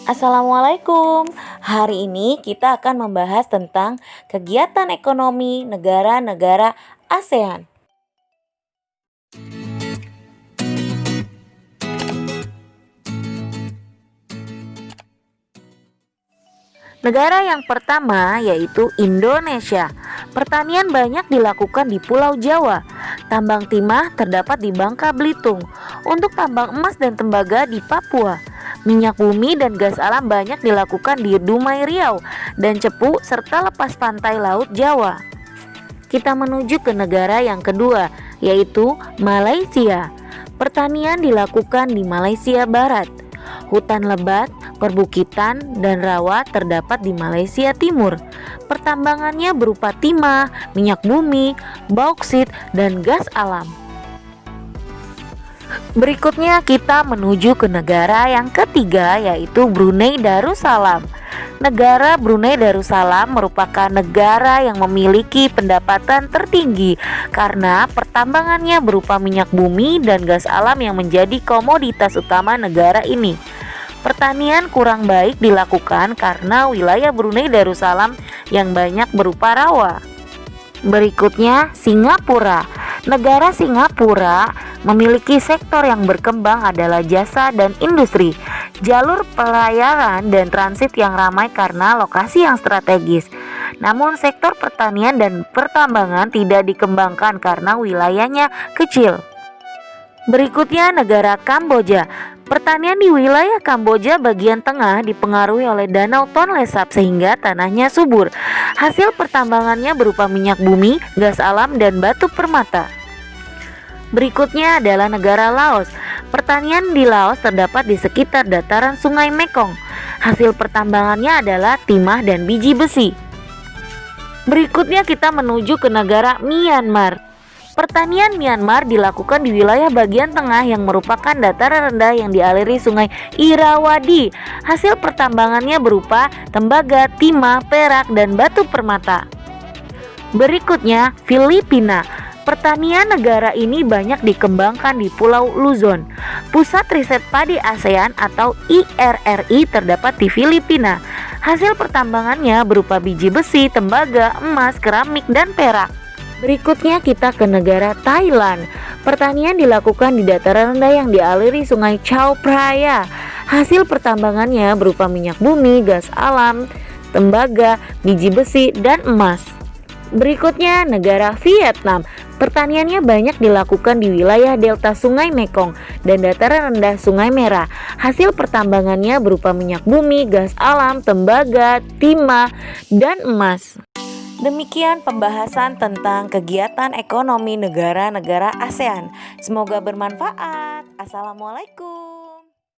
Assalamualaikum. Hari ini kita akan membahas tentang kegiatan ekonomi negara-negara ASEAN. Negara yang pertama yaitu Indonesia. Pertanian banyak dilakukan di Pulau Jawa. Tambang timah terdapat di Bangka Belitung. Untuk tambang emas dan tembaga di Papua. Minyak bumi dan gas alam banyak dilakukan di Dumai Riau dan Cepu serta lepas pantai Laut Jawa. Kita menuju ke negara yang kedua yaitu Malaysia. Pertanian dilakukan di Malaysia Barat. Hutan lebat, perbukitan, dan rawa terdapat di Malaysia Timur. Pertambangannya berupa timah, minyak bumi, bauksit, dan gas alam. Berikutnya kita menuju ke negara yang ketiga yaitu Brunei Darussalam. Negara Brunei Darussalam merupakan negara yang memiliki pendapatan tertinggi karena pertambangannya berupa minyak bumi dan gas alam yang menjadi komoditas utama negara ini. Pertanian kurang baik dilakukan karena wilayah Brunei Darussalam yang banyak berupa rawa. Berikutnya Singapura. Negara Singapura memiliki sektor yang berkembang adalah jasa dan industri, jalur pelayaran dan transit yang ramai karena lokasi yang strategis. Namun sektor pertanian dan pertambangan tidak dikembangkan karena wilayahnya kecil. Berikutnya negara Kamboja. Pertanian di wilayah Kamboja bagian tengah dipengaruhi oleh Danau Tonle Sap sehingga tanahnya subur. Hasil pertambangannya berupa minyak bumi, gas alam, dan batu permata. Berikutnya adalah negara Laos. Pertanian di Laos terdapat di sekitar dataran Sungai Mekong. Hasil pertambangannya adalah timah dan biji besi. Berikutnya kita menuju ke negara Myanmar. Pertanian Myanmar dilakukan di wilayah bagian tengah yang merupakan dataran rendah yang dialiri Sungai Irrawaddy. Hasil pertambangannya berupa tembaga, timah, perak, dan batu permata. Berikutnya Filipina. Pertanian negara ini banyak dikembangkan di Pulau Luzon. Pusat Riset Padi ASEAN atau IRRI terdapat di Filipina. Hasil pertambangannya berupa biji besi, tembaga, emas, keramik, dan perak. Berikutnya kita ke negara Thailand. Pertanian dilakukan di dataran rendah yang dialiri Sungai Chao Phraya. Hasil pertambangannya berupa minyak bumi, gas alam, tembaga, biji besi, dan emas. Berikutnya negara Vietnam. Pertaniannya banyak dilakukan di wilayah delta Sungai Mekong dan dataran rendah Sungai Merah. Hasil pertambangannya berupa minyak bumi, gas alam, tembaga, timah, dan emas. Demikian pembahasan tentang kegiatan ekonomi negara-negara ASEAN. Semoga bermanfaat. Assalamualaikum.